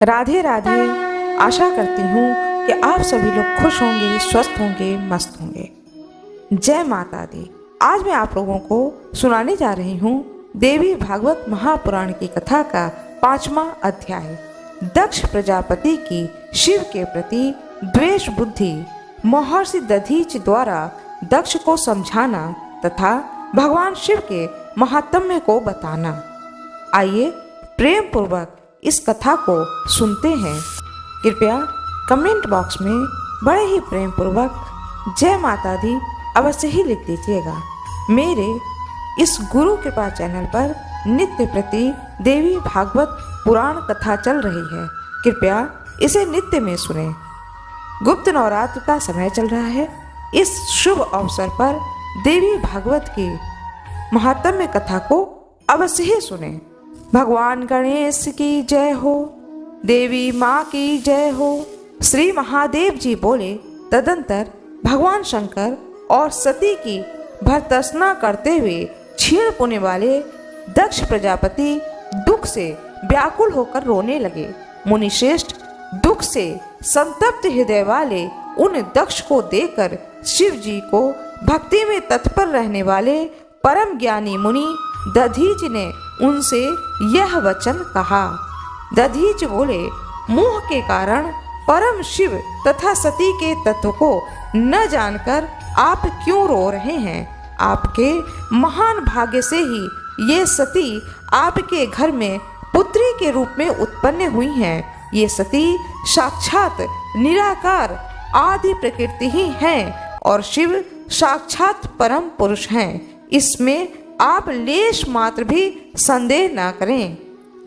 राधे राधे। आशा करती हूँ कि आप सभी लोग खुश होंगे, स्वस्थ होंगे, मस्त होंगे। जय माता दी। आज मैं आप लोगों को सुनाने जा रही हूँ देवी भागवत महापुराण की कथा का 5वां अध्याय। दक्ष प्रजापति की शिव के प्रति द्वेष बुद्धि महर्षि दधीच द्वारा दक्ष को समझाना तथा भगवान शिव के महात्म्य को बताना। आइए प्रेम पूर्वक इस कथा को सुनते हैं। कृपया कमेंट बॉक्स में बड़े ही प्रेम पूर्वक जय माता दी अवश्य ही लिख दीजिएगा। मेरे इस गुरु कृपा चैनल पर नित्य प्रति देवी भागवत पुराण कथा चल रही है। कृपया इसे नित्य में सुने। गुप्त नवरात्र का समय चल रहा है। इस शुभ अवसर पर देवी भागवत की महात्म्य कथा को अवश्य ही सुने। भगवान गणेश की जय हो, देवी माँ की जय हो। श्री महादेव जी बोले। तदंतर भगवान शंकर और सती की भर्त्सना करते हुए क्षीण पुण्य वाले दक्ष प्रजापति दुख से व्याकुल होकर रोने लगे। मुनिश्रेष्ठ दुख से संतप्त हृदय वाले उन दक्ष को देखकर शिव जी को भक्ति में तत्पर रहने वाले परम ज्ञानी मुनि दधीच ने उनसे यह वचन कहा। दधीच बोले, मोह के कारण परम शिव तथा सती के तत्व को न जानकर आप क्यों रो रहे हैं? आपके महान भाग्य से ही ये सती आपके घर में पुत्री के रूप में उत्पन्न हुई हैं। ये सती साक्षात निराकार आदि प्रकृति ही हैं और शिव साक्षात परम पुरुष हैं। इसमें आप लेश मात्र भी संदेह न करें।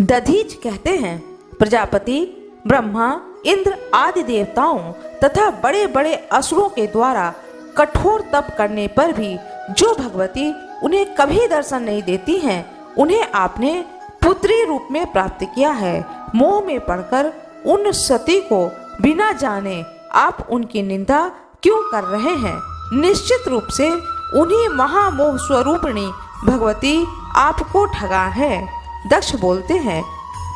दधीच कहते हैं, प्रजापति ब्रह्मा, इंद्र आदि देवताओं तथा बड़े बड़े असुरों के द्वारा कठोर तप करने पर भी जो भगवती उन्हें कभी दर्शन नहीं देती हैं, उन्हें आपने पुत्री रूप में प्राप्त किया है। मोह में पड़कर उन सती को बिना जाने आप उनकी निंदा क्यों कर रहे हैं? निश्चित रूप से उन्हीं महामोह स्वरूपिणी भगवती आपको ठगा है। दक्ष बोलते हैं,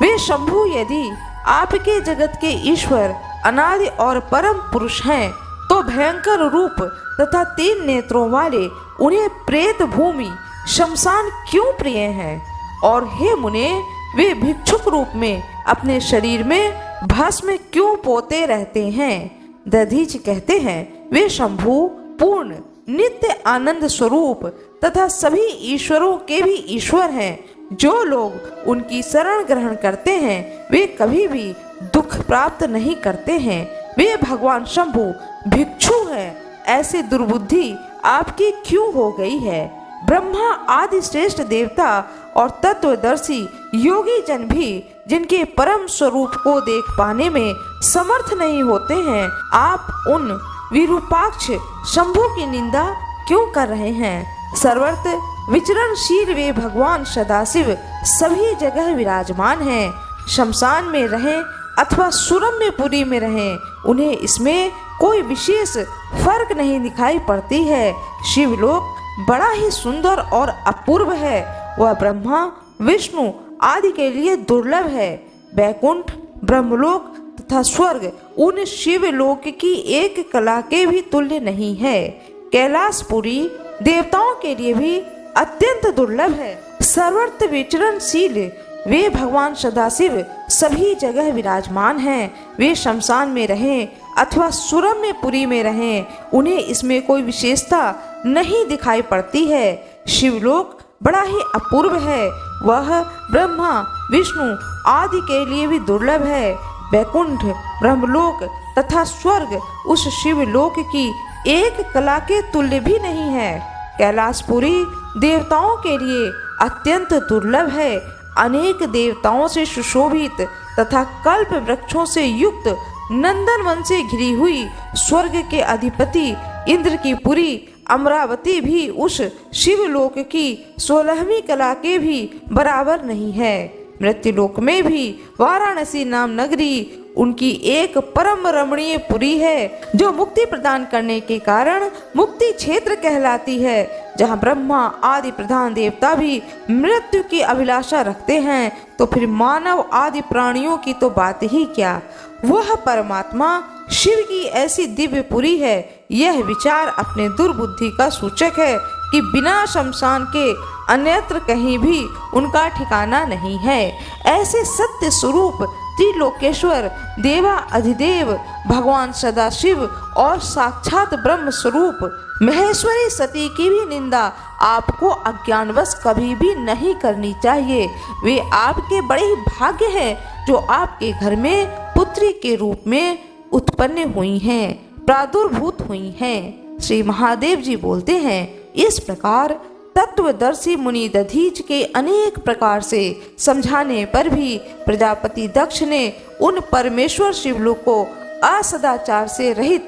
वे शंभु यदि आपके जगत के ईश्वर अनादि और परम पुरुष हैं, तो भयंकर रूप तथा 3 नेत्रों वाले उन्हें प्रेत भूमि शमशान क्यों प्रिय हैं? और हे मुने, वे भिक्षुक रूप में अपने शरीर में भस्म क्यों पोते रहते हैं? दधीच कहते हैं, वे शंभु पूर्ण नित्य आनंद स्वरूप तथा सभी ईश्वरों के भी ईश्वर हैं। जो लोग उनकी शरण ग्रहण करते हैं, वे कभी भी दुख प्राप्त नहीं करते हैं। वे भगवान शंभु भिक्षु हैं। ऐसी दुर्बुद्धि आपकी क्यों हो गई है? ब्रह्मा आदि श्रेष्ठ देवता और तत्वदर्शी योगी जन भी जिनके परम स्वरूप को देख पाने में समर्थ नहीं होते हैं, आप उन विरूपाक्ष शंभु की निंदा क्यों कर रहे हैं? सर्वत्र विचरणशील वे भगवान सदाशिव सभी जगह विराजमान हैं। शमशान में रहें अथवा सुरम्यपुरी में रहें, उन्हें इसमें कोई विशेष फर्क नहीं दिखाई पड़ती है। शिवलोक बड़ा ही सुंदर और अपूर्व है। वह ब्रह्मा विष्णु आदि के लिए दुर्लभ है। वैकुंठ, ब्रह्मलोक तथा स्वर्ग उन शिवलोक की एक कला के भी तुल्य नहीं है। कैलाशपुरी देवताओं के लिए भी अत्यंत दुर्लभ है। सर्वत्र विचरणशील वे भगवान सदाशिव सभी जगह विराजमान हैं। वे शमशान में रहें अथवा सुरम्यपुरी में रहें, उन्हें इसमें कोई विशेषता नहीं दिखाई पड़ती है। शिवलोक बड़ा ही अपूर्व है। वह ब्रह्मा विष्णु आदि के लिए भी दुर्लभ है। वैकुंठ, ब्रह्मलोक तथा स्वर्ग उस शिवलोक की एक कला के तुल्य भी नहीं है। कैलाशपुरी देवताओं के लिए अत्यंत दुर्लभ है। अनेक देवताओं से सुशोभित तथा कल्प वृक्षों से युक्त नंदन वन से घिरी हुई स्वर्ग के अधिपति इंद्र की पुरी अमरावती भी उस शिवलोक की 16वीं कला के भी बराबर नहीं है। मृत्युलोक में भी वाराणसी नाम नगरी उनकी एक परम रमणीय पुरी है जो मुक्ति प्रदान करने के कारण मुक्ति क्षेत्र कहलाती है, जहाँ ब्रह्मा आदि प्रधान देवता भी मृत्यु की अभिलाषा रखते हैं, तो फिर मानव आदि प्राणियों की तो बात ही क्या। वह परमात्मा शिव की ऐसी दिव्य पुरी है। यह विचार अपने दुर्बुद्धि का सूचक है कि बिना शमशान के अन्यत्र कहीं भी उनका ठिकाना नहीं है। ऐसे सत्य स्वरूप त्रिलोकेश्वर देवा अधिदेव भगवान सदाशिव और साक्षात ब्रह्म स्वरूप महेश्वरी सती की भी निंदा आपको अज्ञानवश कभी भी नहीं करनी चाहिए। वे आपके बड़े ही भाग्य हैं जो आपके घर में पुत्री के रूप में उत्पन्न हुई हैं, प्रादुर्भूत हुई हैं। श्री महादेव जी बोलते हैं, इस प्रकार तत्वदर्शी मुनि दधीच के अनेक प्रकार से समझाने पर भी प्रजापति दक्ष ने उन परमेश्वर शिवलोक को असदाचार से रहित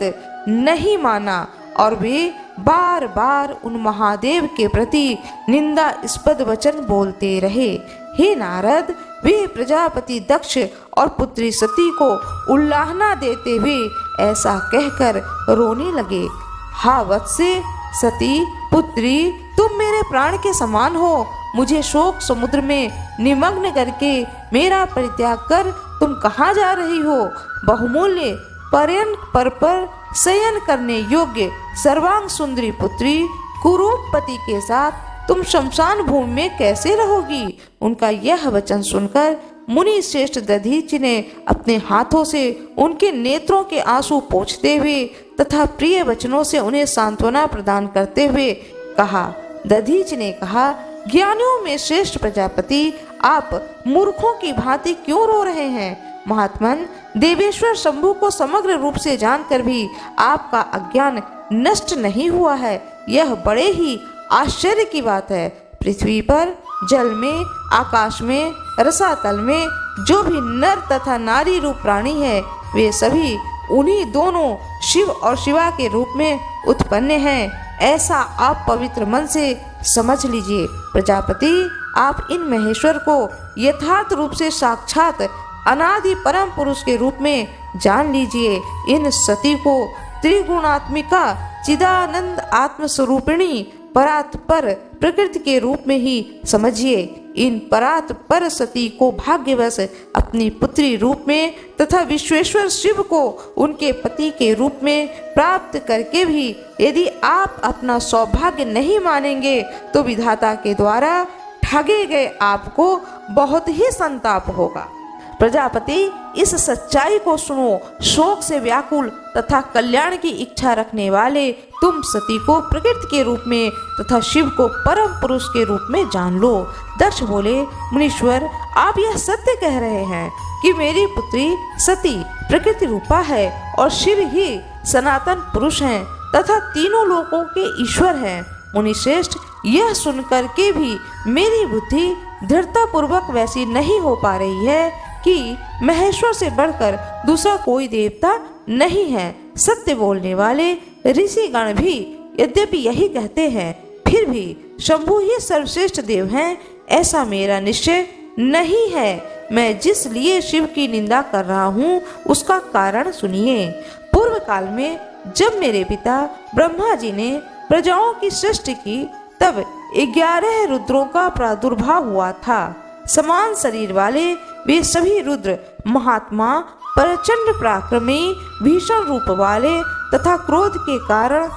नहीं माना और वे बार बार उन महादेव के प्रति निंदास्पद वचन बोलते रहे। हे नारद, वे प्रजापति दक्ष और पुत्री सती को उल्लाहना देते हुए ऐसा कहकर रोने लगे। हा वत्से सती पुत्री, तुम मेरे प्राण के समान हो। मुझे शोक समुद्र में निमग्न करके मेरा परित्याग कर तुम कहाँ जा रही हो? बहुमूल्य पर्यंक पर शयन करने योग्य सर्वांग सुंदरी पुत्री कुरूप पति के साथ तुम शमशान भूमि में कैसे रहोगी? उनका यह वचन सुनकर मुनि श्रेष्ठ दधीच ने अपने हाथों से उनके नेत्रों के आंसू पोंछते हुए तथा प्रिय वचनों से उन्हें सांत्वना प्रदान करते हुए कहा। दधीच ने कहा, ज्ञानियों में श्रेष्ठ प्रजापति, आप मूर्खों की भांति क्यों रो रहे हैं? महात्मन, देवेश्वर शंभु को समग्र रूप से जानकर भी आपका अज्ञान नष्ट नहीं हुआ है, यह बड़े ही आश्चर्य की बात है। पृथ्वी पर, जल में, आकाश में, रसातल में जो भी नर तथा नारी रूप प्राणी है, वे सभी उन्हीं दोनों शिव और शिवा के रूप में उत्पन्न हैं। ऐसा आप पवित्र मन से समझ लीजिए। प्रजापति, आप इन महेश्वर को यथार्थ रूप से साक्षात अनादि परम पुरुष के रूप में जान लीजिए। इन सती को त्रिगुणात्मिका चिदानंद आत्मस्वरूपिणी परात्पर प्रकृति के रूप में ही समझिए। इन परात्पर सती को भाग्यवश अपनी पुत्री रूप में तथा विश्वेश्वर शिव को उनके पति के रूप में प्राप्त करके भी यदि आप अपना सौभाग्य नहीं मानेंगे तो विधाता के द्वारा ठगे गए आपको बहुत ही संताप होगा। प्रजापति, इस सच्चाई को सुनो। शोक से व्याकुल तथा कल्याण की इच्छा रखने वाले तुम सती को प्रकृति के रूप में तथा शिव को परम पुरुष के रूप में जान लो। दक्ष बोले, मुनीश्वर, आप यह सत्य कह रहे हैं कि मेरी पुत्री सती प्रकृति रूपा है और शिव ही सनातन पुरुष हैं तथा तीनों लोकों के ईश्वर हैं। मुनिश्रेष्ठ, यह सुनकर के भी मेरी बुद्धि दृढ़ता पूर्वक वैसी नहीं हो पा रही है कि महेश्वर से बढ़कर दूसरा कोई देवता नहीं है। सत्य बोलने वाले ऋषिगण भी यद्यपि यही कहते हैं, फिर भी शंभु ही सर्वश्रेष्ठ देव हैं, ऐसा मेरा निश्चय नहीं है। मैं जिस लिए शिव की निंदा कर रहा हूँ उसका कारण सुनिए। पूर्व काल में जब मेरे पिता ब्रह्मा जी ने प्रजाओं की सृष्टि की, तब 11 रुद्रों का प्रादुर्भाव हुआ था। समान शरीर वाले वे सभी रुद्र महात्मा, प्रचंड पराक्रमी, भीषण रूप वाले तथा क्रोध के कारण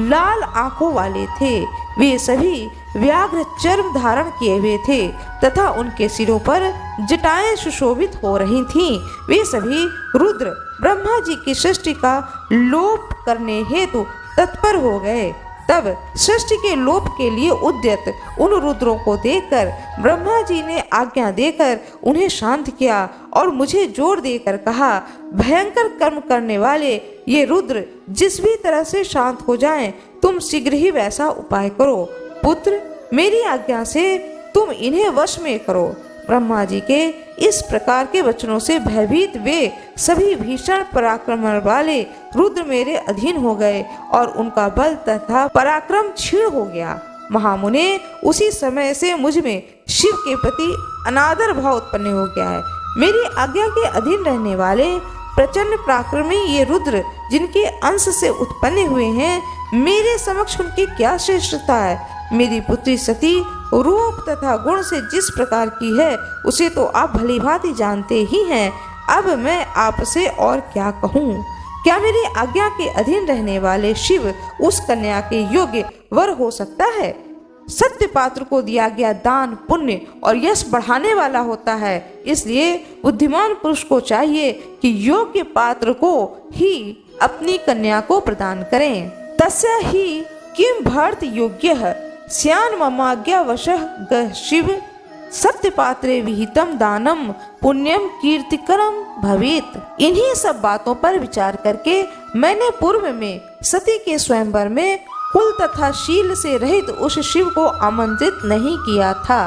लाल आंखों वाले थे। वे सभी व्याघ्र चर्म धारण किए हुए थे तथा उनके सिरों पर जटाएं सुशोभित हो रही थीं। वे सभी रुद्र ब्रह्मा जी की सृष्टि का लोप करने हेतु तत्पर हो गए। तब सृष्टि के लोप के लिए उद्यत उन रुद्रों को देखकर ब्रह्मा जी ने आज्ञा देकर उन्हें शांत किया और मुझे जोर देकर कहा, भयंकर कर्म करने वाले ये रुद्र जिस भी तरह से शांत हो जाएं, तुम शीघ्र ही वैसा उपाय करो। पुत्र, मेरी आज्ञा से तुम इन्हें वश में करो। ब्रह्मा जी के इस प्रकार के वचनों से भयभीत वे सभी भीषण पराक्रम वाले रुद्र मेरे अधीन हो गए और उनका बल तथा पराक्रम क्षीण हो गया। महामुने, उसी समय से मुझ में शिव के प्रति अनादर भाव उत्पन्न हो गया है। मेरी आज्ञा के अधीन रहने वाले प्रचंड पराक्रमी ये रुद्र जिनके अंश से उत्पन्न हुए हैं, मेरे समक्ष उनकी क्या श्रेष्ठता है। मेरी पुत्री सती रूप तथा गुण से जिस प्रकार की है उसे तो आप भलीभांति जानते ही हैं। अब मैं आपसे और क्या कहूँ। क्या मेरी आज्ञा के अधीन रहने वाले शिव उस कन्या के योग्य वर हो सकता है। सत्य पात्र को दिया गया दान पुण्य और यश बढ़ाने वाला होता है, इसलिए बुद्धिमान पुरुष को चाहिए कि योग्य पात्र को ही अपनी कन्या को प्रदान करें। तस्य ही किम भर्त योग्य स्यान ममाज्ञावशः गः शिव सत्य पात्रे विहितम दानम पुण्यम कीर्तिकरम भवेत। इन्हीं सब बातों पर विचार करके मैंने पूर्व में सती के स्वयंवर में कुल तथा शील से रहित उस शिव को आमंत्रित नहीं किया था।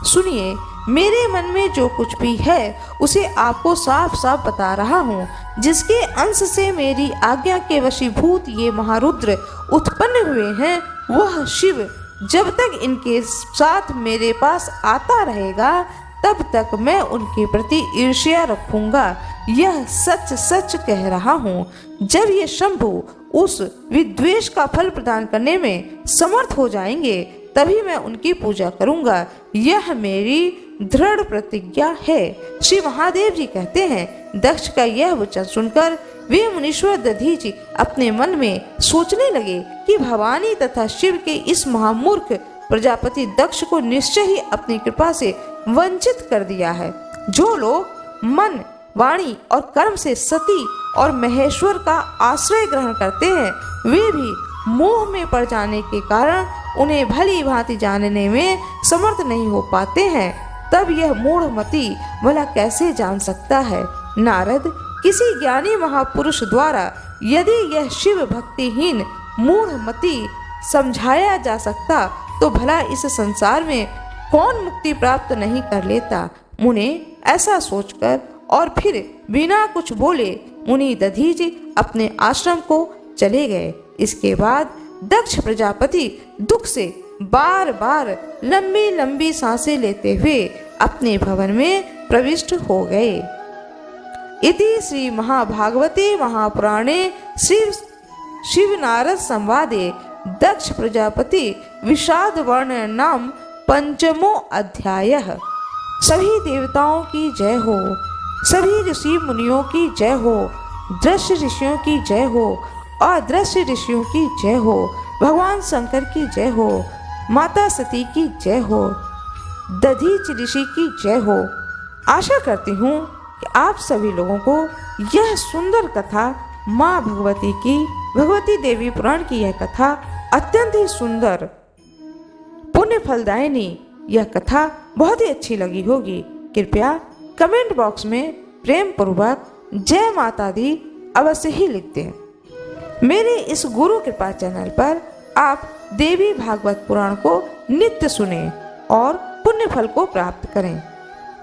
सुनिए, मेरे मन में जो कुछ भी है उसे आपको साफ साफ बता रहा हूँ। जिसके अंश से मेरी आज्ञा के वशीभूत ये महारुद्र उत्पन्न हुए हैं, वह शिव जब तक इनके साथ मेरे पास आता रहेगा तब तक मैं उनके प्रति ईर्ष्या रखूंगा। यह सच सच कह रहा हूँ। जब ये शंभु उस विद्वेष का फल प्रदान करने में समर्थ हो जाएंगे तभी मैं उनकी पूजा करूंगा। यह मेरी दृढ़ प्रतिज्ञा है। श्री महादेव जी कहते हैं, दक्ष का यह वचन सुनकर वे मुनीश्वर दधीचि अपने मन में सोचने लगे कि भवानी तथा शिव के इस महामूर्ख प्रजापति दक्ष को निश्चय ही अपनी कृपा से वंचित कर दिया है। जो लोग मन वाणी और कर्म से सती और महेश्वर का आश्रय ग्रहण करते हैं, वे भी मोह में पड़ जाने के कारण उन्हें भली भांति जानने में समर्थ नहीं हो पाते हैं। तब यह मूढ़मती भला कैसे जान सकता है। नारद, किसी ज्ञानी महापुरुष द्वारा यदि यह शिव भक्तिहीन मूढ़मती समझाया जा सकता तो भला इस संसार में कौन मुक्ति प्राप्त नहीं कर लेता। मुने ऐसा सोचकर और फिर बिना कुछ बोले मुनि दधीचि अपने आश्रम को चले गए। इसके बाद दक्ष प्रजापति दुख से बार बार लंबी लंबी सांसें लेते हुए अपने भवन में प्रविष्ट हो गए। इति श्री महाभागवते महापुराणे श्री शिव नारद संवादे दक्ष प्रजापति विषाद वर्ण नाम पंचमो अध्यायः। सभी देवताओं की जय हो, सभी ऋषि मुनियों की जय हो, दृश्य ऋषियों की जय हो, अदृश्य ऋषियों की जय हो, भगवान शंकर की जय हो, माता सती की जय हो, दधीच ऋषि की जय हो। आशा करती हूँ कि आप सभी लोगों को यह सुंदर कथा माँ भगवती की, भगवती देवी पुराण की यह कथा अत्यंत ही सुंदर पुण्य फलदायिनी यह कथा बहुत ही अच्छी लगी होगी। कृपया कमेंट बॉक्स में प्रेम पूर्वक जय माता दी अवश्य ही लिख दें। मेरे इस गुरु कृपा चैनल पर आप देवी भागवत पुराण को नित्य सुने और पुण्य फल को प्राप्त करें।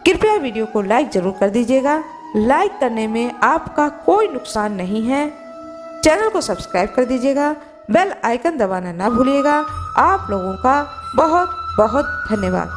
कृपया वीडियो को लाइक जरूर कर दीजिएगा। लाइक करने में आपका कोई नुकसान नहीं है। चैनल को सब्सक्राइब कर दीजिएगा। बेल आइकन दबाना ना भूलिएगा। आप लोगों का बहुत बहुत धन्यवाद।